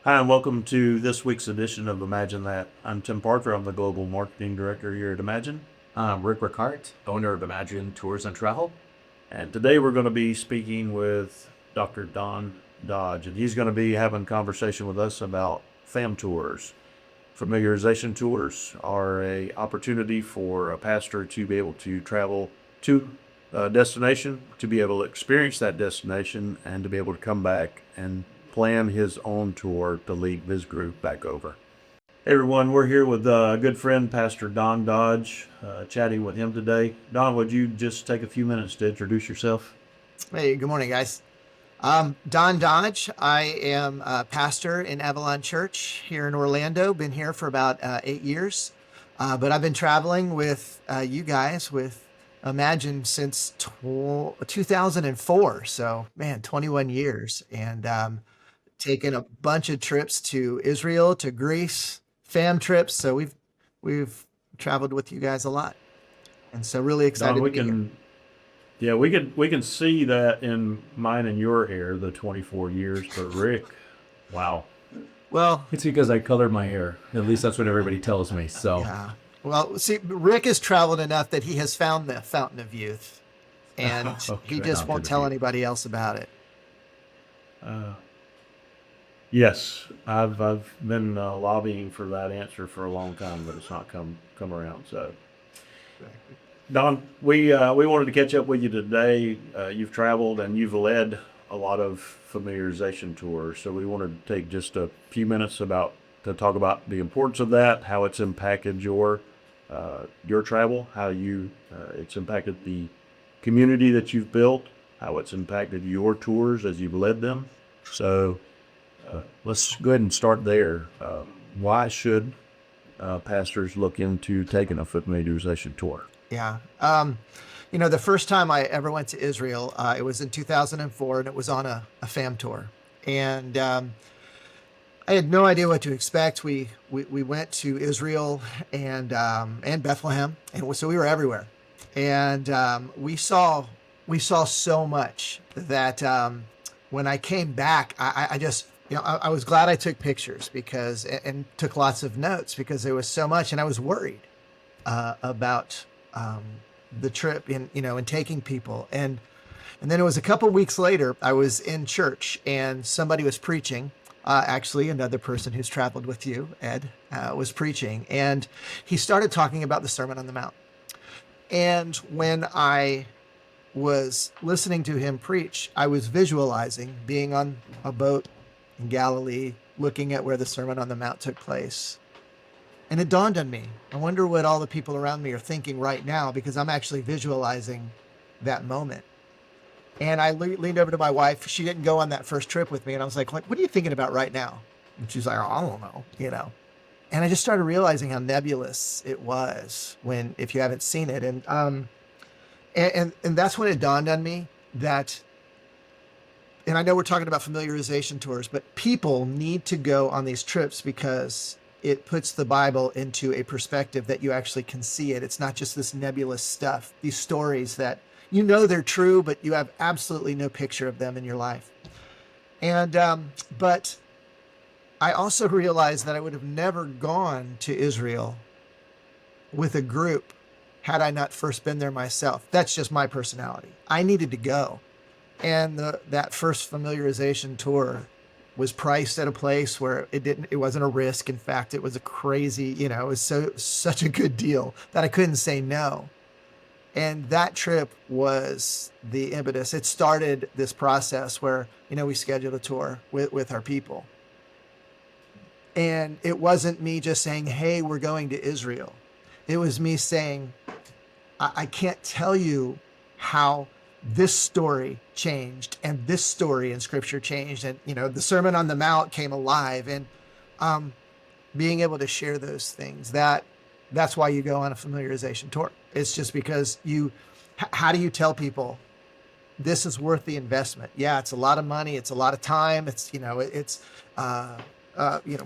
Hi, and welcome to this week's edition of Imagine That. I'm Tim Parker. I'm the Global Marketing Director here at Imagine. I'm Rick Ricart, owner of Imagine Tours and Travel. And today we're going to be speaking with Dr. Don Dodge, and he's going to be having a conversation with us about fam tours. Familiarization tours are a opportunity for a pastor to be able to travel to a destination, to be able to experience that destination, and to be able to come back and plan his own tour to lead his group back over. Hey everyone, we're here with a good friend, Pastor Don Dodge, chatting with him today. Don, would you just take a few minutes to introduce yourself? Hey, good morning, guys. Don Dodge. I am a pastor in Avalon Church here in Orlando. Been here for about 8 years, but I've been traveling with you guys with Imagine since 2004. So, man, 21 years, and taken a bunch of trips to Israel, to Greece, fam trips. So we've traveled with you guys a lot, and so really Don, excited to we be here. can, yeah, we can see that in mine and your hair, the 24 years. But Rick, wow, Well, It's because I colored my hair. At least that's what everybody tells me. So, yeah. Well, see, Rick has traveled enough that he has found the fountain of youth, and he okay. just fountain won't of tell youth. anybody else about it. Uh, yes, I've been lobbying for that answer for a long time, but it's not come around. So Don, we wanted to catch up with you today. You've traveled and you've led a lot of familiarization tours, so we wanted to take just a few minutes about to talk about the importance of that, how it's impacted your travel, how you it's impacted the community that you've built, how it's impacted your tours as you've led them. So let's go ahead and start there. Why should pastors look into taking a familiarization tour? Yeah. The first time I ever went to Israel, it was in 2004, and it was on a fam tour. And I had no idea what to expect. We went to Israel and Bethlehem, and so we were everywhere. And we saw so much that when I came back, I just I was glad I took pictures because and took lots of notes because there was so much, and I was worried about the trip and taking people. And then it was a couple weeks later, I was in church and somebody was preaching. Actually, another person who's traveled with you, Ed, was preaching, and he started talking about the Sermon on the Mount. And when I was listening to him preach, I was visualizing being on a boat in Galilee, looking at where the Sermon on the Mount took place. And it dawned on me, I wonder what all the people around me are thinking right now because I'm actually visualizing that moment. And I leaned over to my wife. She didn't go on that first trip with me. And I was like, what are you thinking about right now? And she's like, I don't know. And I just started realizing how nebulous it was if you haven't seen it. And that's when it dawned on me that, and I know we're talking about familiarization tours, but people need to go on these trips because it puts the Bible into a perspective that you actually can see it. It's not just this nebulous stuff, these stories that they're true, but you have absolutely no picture of them in your life. And but I also realized that I would have never gone to Israel with a group had I not first been there myself. That's just my personality. I needed to go. And that first familiarization tour was priced at a place where it wasn't a risk. In fact, it was a crazy, it was such a good deal that I couldn't say no. And that trip was the impetus. It started this process where, we scheduled a tour with our people. And it wasn't me just saying, hey, we're going to Israel. It was me saying, I can't tell you how this story changed and this story in scripture changed. And, the Sermon on the Mount came alive, and being able to share those things, that's why you go on a familiarization tour. It's just because how do you tell people this is worth the investment? Yeah, it's a lot of money. It's a lot of time.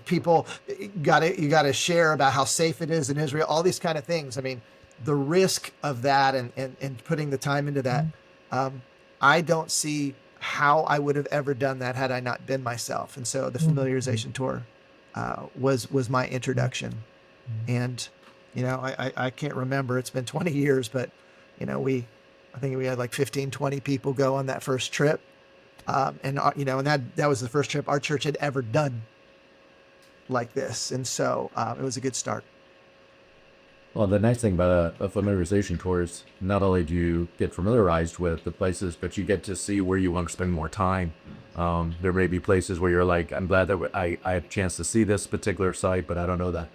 People you got to share about how safe it is in Israel, all these kind of things. I mean, the risk of that and putting the time into that, I don't see how I would have ever done that had I not been myself. And so the familiarization tour was my introduction. And, I can't remember. It's been 20 years, but, I think we had like 15, 20 people go on that first trip. And that was the first trip our church had ever done like this. And so it was a good start. Well, the nice thing about a familiarization tour is not only do you get familiarized with the places, but you get to see where you want to spend more time. There may be places where you're like, I'm glad that I had a chance to see this particular site, but I don't know that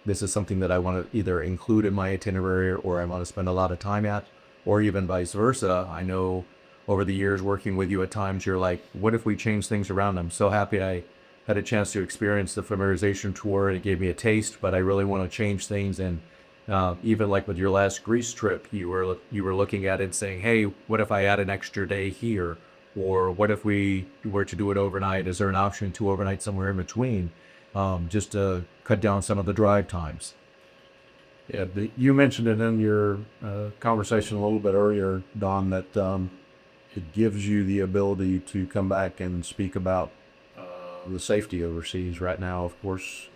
this is something that I want to either include in my itinerary or I want to spend a lot of time at, or even vice versa. I know over the years working with you at times, you're like, what if we change things around? I'm so happy I had a chance to experience the familiarization tour and it gave me a taste, but I really want to change things. And even like with your last Greece trip, you were looking at it saying, hey, what if I add an extra day here? Or what if we were to do it overnight? Is there an option to overnight somewhere in between, just to cut down some of the drive times? Yeah, you mentioned it in your conversation a little bit earlier, Don, that it gives you the ability to come back and speak about the safety overseas. Right now, of course,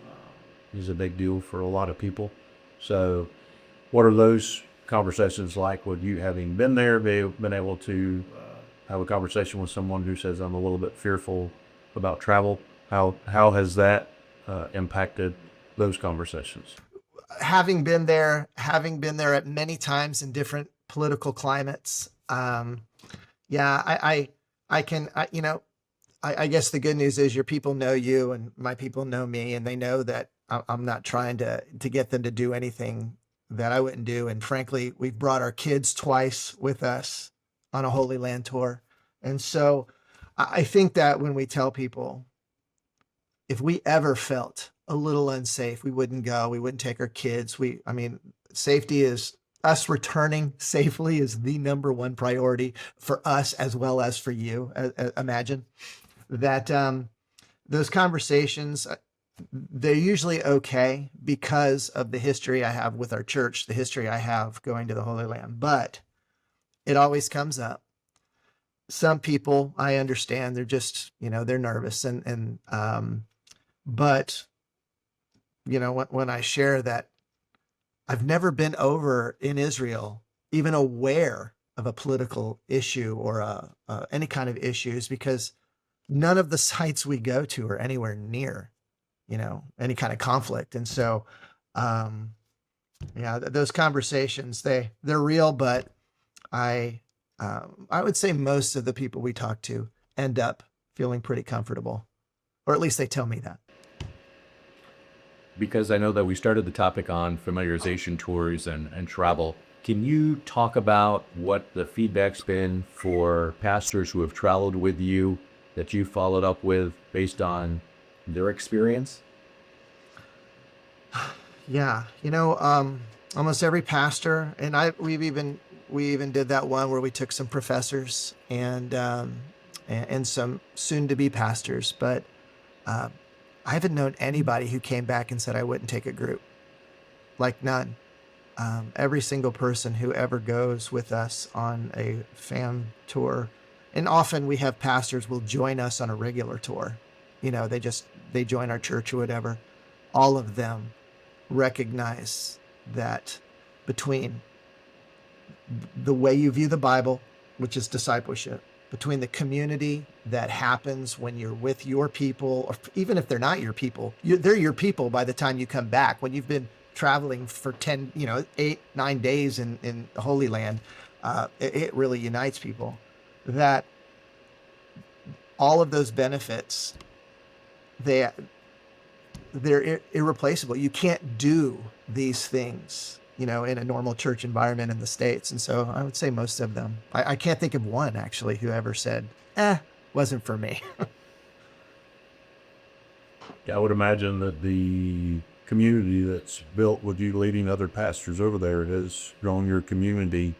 is a big deal for a lot of people. So what are those conversations like with you having been there, been able to have a conversation with someone who says, I'm a little bit fearful about travel? How has that impacted those conversations? Having been there at many times in different political climates. Yeah, I guess the good news is your people know you and my people know me, and they know that I'm not trying to get them to do anything that I wouldn't do. And frankly, we've brought our kids twice with us on a Holy Land tour. And so I think that when we tell people, if we ever felt a little unsafe, we wouldn't go, we wouldn't take our kids. Safety is us returning safely is the number one priority for us as well as for you. Imagine that those conversations, they're usually okay because of the history I have with our church, the history I have going to the Holy Land, but it always comes up. Some people, I understand, they're just, they're nervous but when I share that I've never been over in Israel, even aware of a political issue or any kind of issues, because none of the sites we go to are anywhere near, any kind of conflict. And so, those conversations, they're real, but I would say most of the people we talk to end up feeling pretty comfortable, or at least they tell me that. Because I know that we started the topic on familiarization tours and travel. Can you talk about what the feedback's been for pastors who have traveled with you that you followed up with based on their experience? Yeah, almost every pastor, and we even did that one where we took some professors and some soon-to-be pastors, but I haven't known anybody who came back and said I wouldn't take a group. Like none. Every single person who ever goes with us on a fam tour, and often we have pastors will join us on a regular tour. They join our church or whatever. All of them recognize that between the way you view the Bible, which is discipleship, between the community that happens when you're with your people, or even if they're not your people, they're your people by the time you come back. When you've been traveling for 8, 9 days in the Holy Land, it really unites people. That all of those benefits, they're irreplaceable. You can't do these things, in a normal church environment in the States. And so I would say most of them. I can't think of one actually who ever said, wasn't for me. Yeah, I would imagine that the community that's built with you leading other pastors over there has grown your community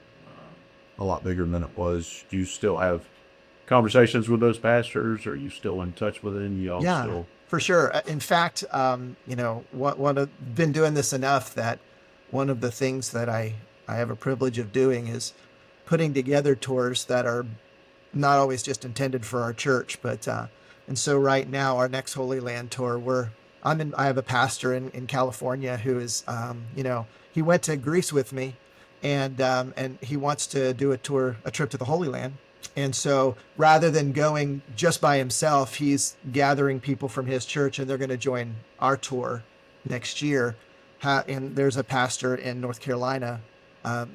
a lot bigger than it was. Do you still have conversations with those pastors? Are you still in touch with them? You all Yeah, still? for sure. In fact, been doing this enough that one of the things that I have a privilege of doing is putting together tours that are not always just intended for our church, but and so right now our next Holy Land tour, I have a pastor in California who is, he went to Greece with me, and he wants to do a trip to the Holy Land. And so rather than going just by himself, he's gathering people from his church, and they're going to join our tour next year. And there's a pastor in North Carolina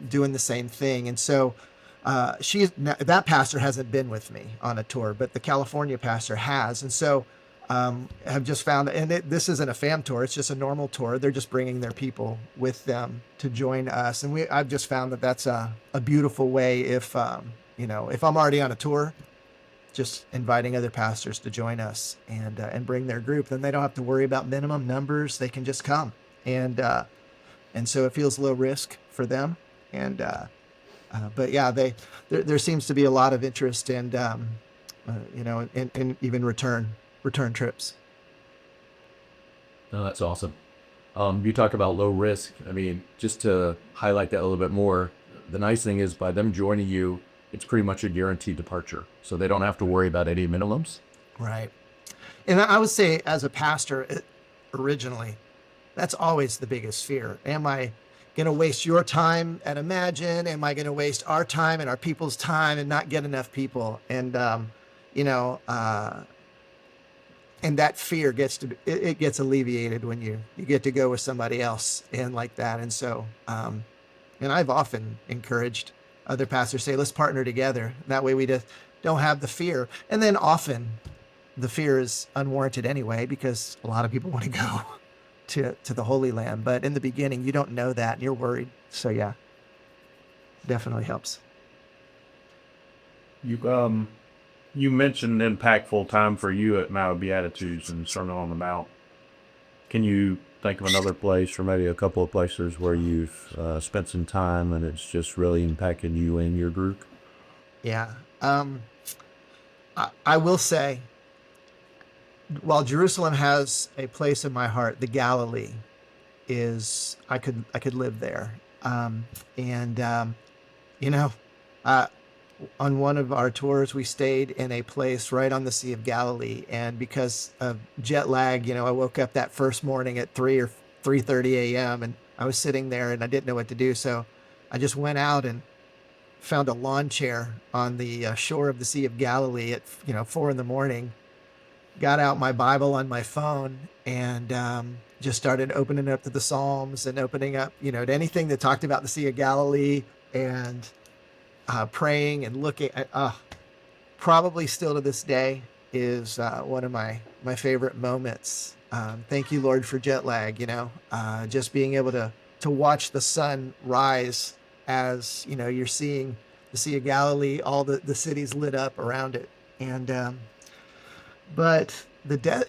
doing the same thing. And so that pastor hasn't been with me on a tour, but the California pastor has. And so have just found, and this isn't a fam tour, it's just a normal tour. They're just bringing their people with them to join us. And I've just found that that's a beautiful way if I'm already on a tour, just inviting other pastors to join us and bring their group, then they don't have to worry about minimum numbers. They can just come. And so it feels low risk for them. But yeah, there seems to be a lot of interest in even return trips. No, that's awesome. You talk about low risk. I mean, just to highlight that a little bit more, the nice thing is by them joining you, it's pretty much a guaranteed departure. So they don't have to worry about any minimums. Right. And I would say as a pastor, originally, that's always the biggest fear. Am I going to waste your time at Imagine? Am I going to waste our time and our people's time and not get enough people? And, and that fear gets alleviated when you get to go with somebody else and like that. And so, and I've often encouraged other pastors say, let's partner together. That way we just don't have the fear. And then often the fear is unwarranted anyway, because a lot of people want to go to the Holy Land. But in the beginning, you don't know that and you're worried. So yeah, definitely helps. You mentioned impactful time for you at Mount of Beatitudes and Sermon on the Mount. Can you think of another place, or maybe a couple of places where you've spent some time and it's just really impacted you and your group? Yeah. I will say, while Jerusalem has a place in my heart, the Galilee is, I could live there. On one of our tours, we stayed in a place right on the Sea of Galilee. And because of jet lag, I woke up that first morning at 3 or 3:30 a.m. and I was sitting there and I didn't know what to do. So I just went out and found a lawn chair on the shore of the Sea of Galilee at 4 a.m, got out my Bible on my phone and just started opening up to the Psalms and opening up, to anything that talked about the Sea of Galilee, and praying and looking at, probably still to this day is one of my favorite moments. Thank you, Lord, for jet lag, just being able to watch the sun rise as, you're seeing the Sea of Galilee, all the cities lit up around it. And, but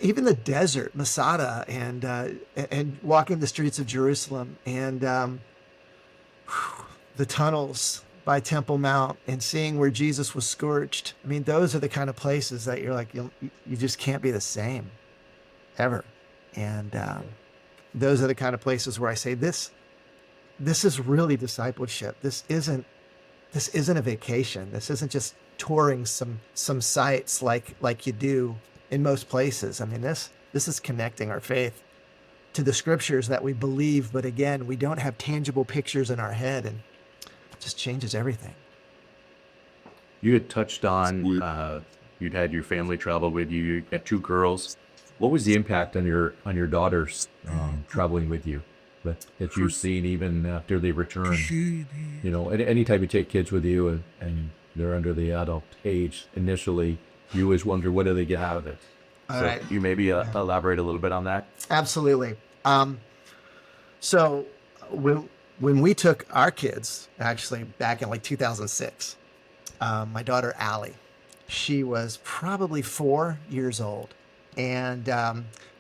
even the desert, Masada, and walking the streets of Jerusalem, and the tunnels by Temple Mount, and seeing where Jesus was scourged. I mean, those are the kind of places that you're like, you just can't be the same ever. And those are the kind of places where I say, this is really discipleship. This isn't a vacation. This isn't just touring some sites like you do in most places. I mean, this is connecting our faith to the scriptures that we believe, but again, we don't have tangible pictures in our head, and it just changes everything. You had touched on you'd had your family travel with you. You had 2 girls. What was the impact on your daughters traveling with you that you've seen even after they returned? Anytime you take kids with you and they're under the adult age initially, you always wonder, what do they get out of it? All right. You maybe elaborate a little bit on that? Absolutely. So when we took our kids, actually back in like 2006, my daughter Allie, she was probably 4 years old, and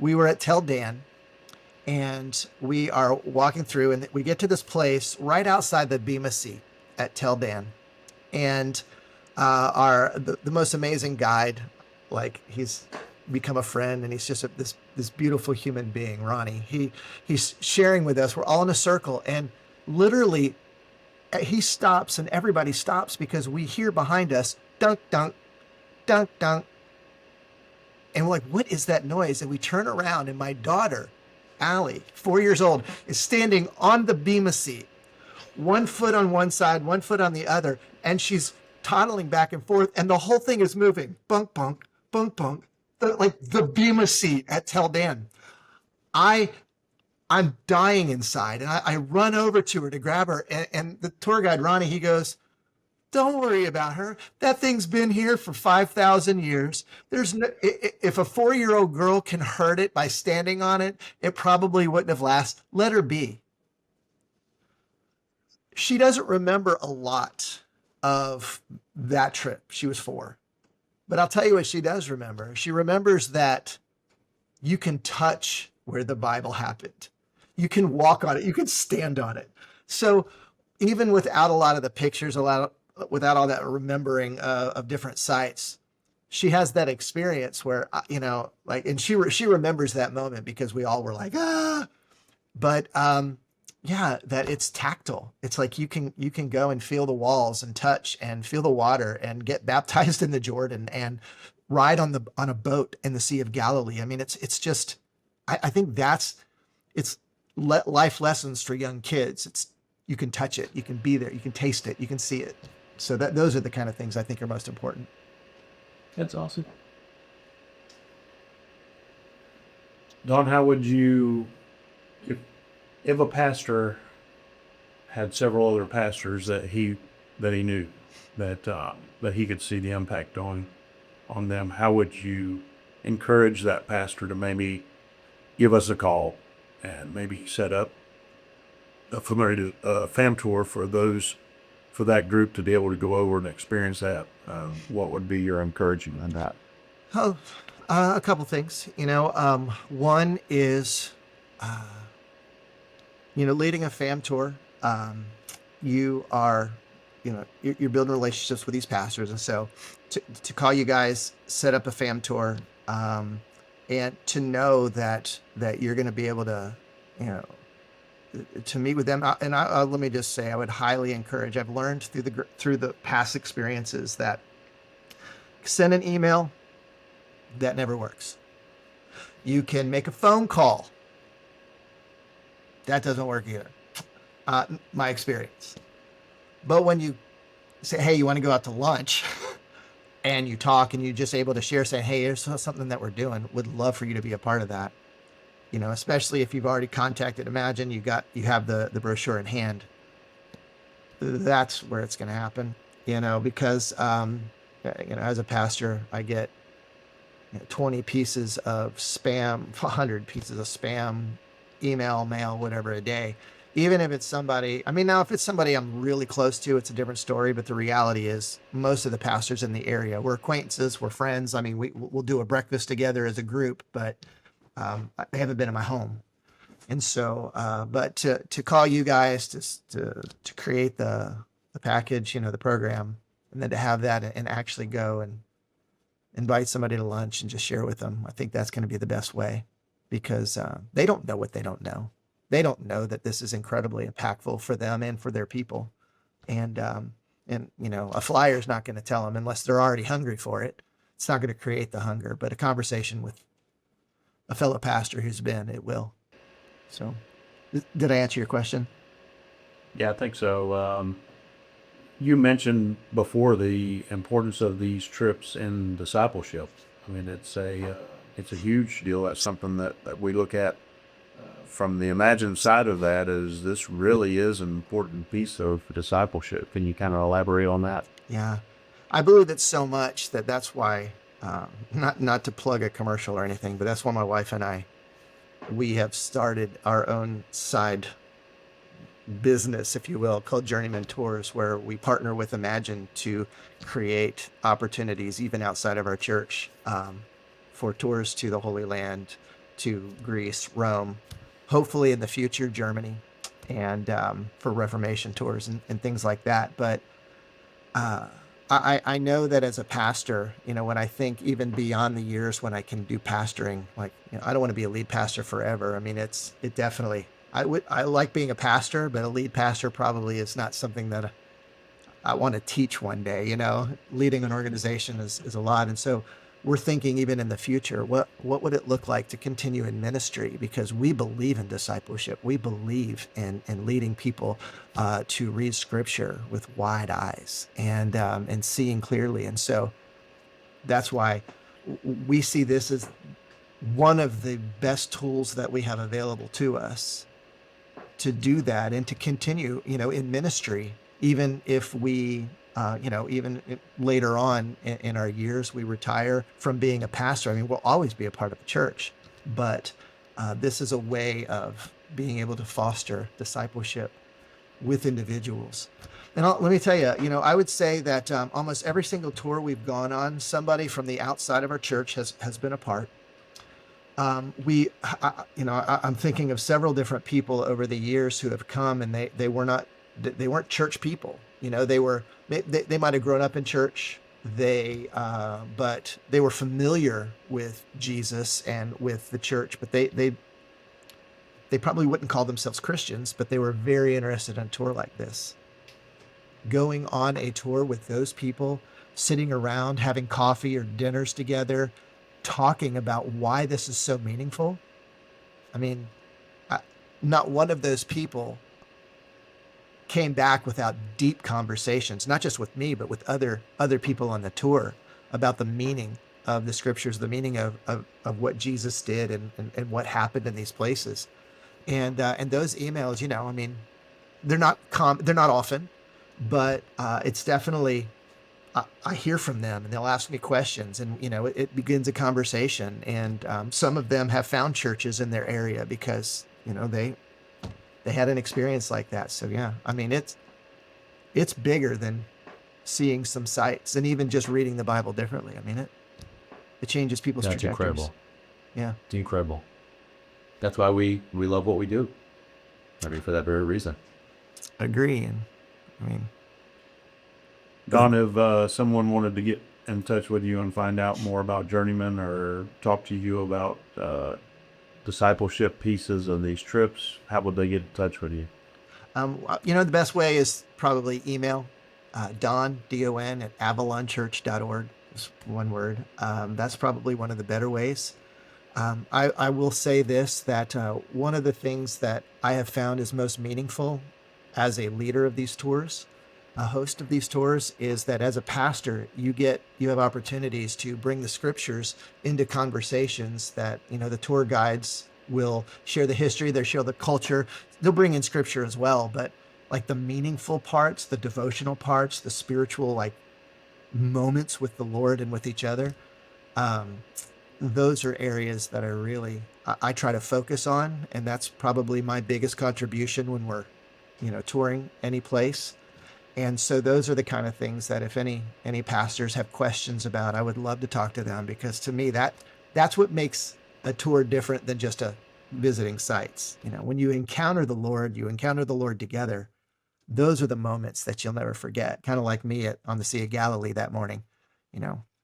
we were at Tel Dan, and we are walking through, and we get to this place right outside the Bema Sea at Tel Dan, and the most amazing guide, like, he's become a friend, and he's just this beautiful human being, Ronnie. He's sharing with us. We're all in a circle, and literally he stops, and everybody stops, because we hear behind us, dunk, dunk, dunk, dunk. And we're like, what is that noise? And we turn around, and my daughter, Allie, 4 years old, is standing on the Bema seat, 1 foot on one side, 1 foot on the other, and she's toddling back and forth, and the whole thing is moving. Bunk, bunk, bunk, bunk. Like the Bema seat at Tel Dan. I'm dying inside, and I run over to her to grab her, and the tour guide, Ronnie, he goes, don't worry about her. That thing's been here for 5,000 years. There's no, if a 4-year-old girl can hurt it by standing on it, it probably wouldn't have lasted. Let her be. She doesn't remember a lot of that trip. She was 4. But I'll tell you what she does remember. She remembers that you can touch where the Bible happened. You can walk on it. You can stand on it. So even without a lot of the pictures, without all that remembering of different sites, she has that experience where, and she remembers that moment because we all were like, ah, but yeah, that it's tactile. It's like you can go and feel the walls and touch and feel the water and get baptized in the Jordan and ride on a boat in the Sea of Galilee. I mean, it's just, I think it's life lessons for young kids. You can touch it, you can be there, you can taste it, you can see it. So those are the kind of things I think are most important. That's awesome. Don, how would you, if a pastor had several other pastors that he knew that he could see the impact on them, how would you encourage that pastor to maybe give us a call and maybe set up a familiar fam tour for that group to be able to go over and experience that? What would be your encouragement on that? Oh, a couple things. One is, leading a fam tour. You are, you're building relationships with these pastors, and so to call you guys, set up a fam tour, and to know that you're going to be able to, to meet with them. And let me just say, I would highly encourage. I've learned through the past experiences that send an email, that never works. You can make a phone call. That doesn't work either. My experience. But when you say, hey, you want to go out to lunch, and you talk and you're just able to share, saying, hey, here's something that we're doing. Would love for you to be a part of that. Especially if you've already contacted. Imagine you have the brochure in hand. That's where it's going to happen. Because as a pastor, I get 20 pieces of spam, 100 pieces of spam, email, mail, whatever a day. Even if it's somebody, now if it's somebody I'm really close to, it's a different story. But the reality is most of the pastors in the area, we're acquaintances, we're friends. We'll do a breakfast together as a group, but they haven't been in my home. And so, but to call you guys to create the package, the program, and then to have that and actually go and invite somebody to lunch and just share with them, I think that's going to be the best way, because they don't know what they don't know. They don't know that this is incredibly impactful for them and for their people. And a flyer is not going to tell them unless they're already hungry for it. It's not going to create the hunger, but a conversation with a fellow pastor who's been, it will. So did I answer your question? Yeah, I think so. You mentioned before the importance of these trips in discipleship. It's a huge deal. That's something that we look at from the imagined side of that. Is this really is an important piece of discipleship? Can you kind of elaborate on that? Yeah, I believe it so much that's why, not to plug a commercial or anything, but that's why my wife and I, we have started our own side business, if you will, called Journeyman Tours, where we partner with Imagine to create opportunities even outside of our church, for tours to the Holy Land, to Greece, Rome, hopefully in the future Germany, and for Reformation tours and things like that. But I know that as a pastor, when I think even beyond the years when I can do pastoring, I don't want to be a lead pastor forever. It definitely, I like being a pastor, but a lead pastor probably is not something that I want to teach one day. Leading an organization is a lot. And so we're thinking even in the future, what would it look like to continue in ministry? Because we believe in discipleship. We believe in leading people to read scripture with wide eyes and seeing clearly. And so that's why we see this as one of the best tools that we have available to us to do that and to continue, in ministry, even if we, later on in our years, we retire from being a pastor. I mean, we'll always be a part of the church, but this is a way of being able to foster discipleship with individuals. And let me tell you, I would say that almost every single tour we've gone on, somebody from the outside of our church has been a part. I'm thinking of several different people over the years who have come, and they weren't church people. They might have grown up in church. But they were familiar with Jesus and with the church, but they probably wouldn't call themselves Christians, but they were very interested in a tour like this. Going on a tour with those people, sitting around, having coffee or dinners together, talking about why this is so meaningful. I mean, not one of those people came back without deep conversations, not just with me, but with other people on the tour about the meaning of the scriptures, the meaning of what Jesus did and what happened in these places. And those emails, I mean, they're not often, but it's definitely, I hear from them and they'll ask me questions, and it begins a conversation. And some of them have found churches in their area because they had an experience like that. So yeah, I mean it's bigger than seeing some sights and even just reading the Bible differently. I mean it changes people's That's trajectories. incredible. Yeah, It's incredible. That's why we love what we do. I mean, for that very reason. agree. And I mean, Don, if someone wanted to get in touch with you and find out more about Journeyman or talk to you about discipleship pieces of these trips, how would they get in touch with you? the best way is probably email, Don, D-O-N, at avalonchurch.org. It's one word. That's probably one of the better ways. I will say this, that one of the things that I have found is most meaningful as a leader of these tours, a host of these tours, is that as a pastor, you have opportunities to bring the scriptures into conversations that, the tour guides will share the history, they'll share the culture, they'll bring in scripture as well, but like the meaningful parts, the devotional parts, the spiritual, like, moments with the Lord and with each other, those are areas that I try to focus on, and that's probably my biggest contribution when we're, touring any place. And so those are the kind of things that if any pastors have questions about, I would love to talk to them, because to me that's what makes a tour different than just a visiting sites. When you encounter the Lord, you encounter the Lord together. Those are the moments that you'll never forget. Kind of like me on the Sea of Galilee that morning,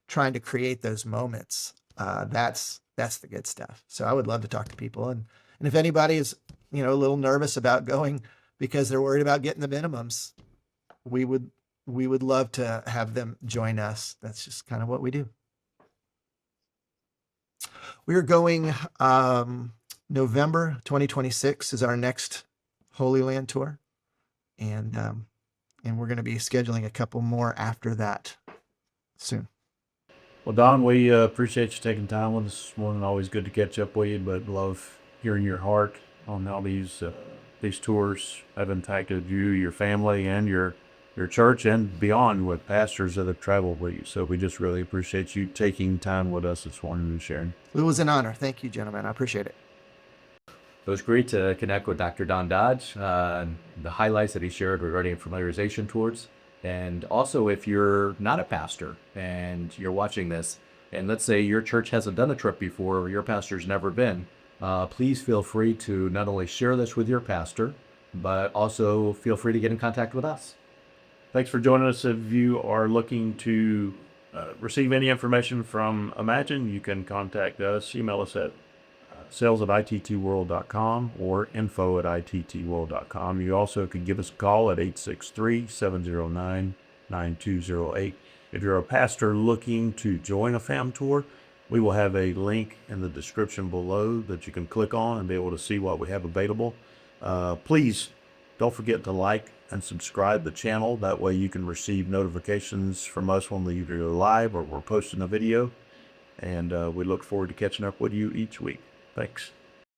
trying to create those moments. That's the good stuff. So I would love to talk to people, and if anybody is a little nervous about going because they're worried about getting the minimums, we would love to have them join us. That's just kind of what we do. We are going November 2026 is our next Holy Land tour, and we're going to be scheduling a couple more after that soon. Well, Don, we appreciate you taking time with us this morning. Always good to catch up with you, but love hearing your heart on how these tours have impacted you, your family, and your church, and beyond, with pastors that have traveled with you. So we just really appreciate you taking time with us this morning and sharing. It was an honor. Thank you, gentlemen. I appreciate it. It was great to connect with Dr. Don Dodge, the highlights that he shared regarding familiarization tours. And also, if you're not a pastor and you're watching this, and let's say your church hasn't done a trip before, or your pastor's never been, please feel free to not only share this with your pastor, but also feel free to get in contact with us. Thanks for joining us. If you are looking to receive any information from Imagine, you can contact us. Email us at sales@ittworld.com or info@ittworld.com. You also could give us a call at 863-709-8255. 9208. If you're a pastor looking to join a fam tour, we will have a link in the description below that you can click on and be able to see what we have available. Please don't forget to like and subscribe the channel. That way you can receive notifications from us when we either go live or we're posting a video. And we look forward to catching up with you each week. Thanks.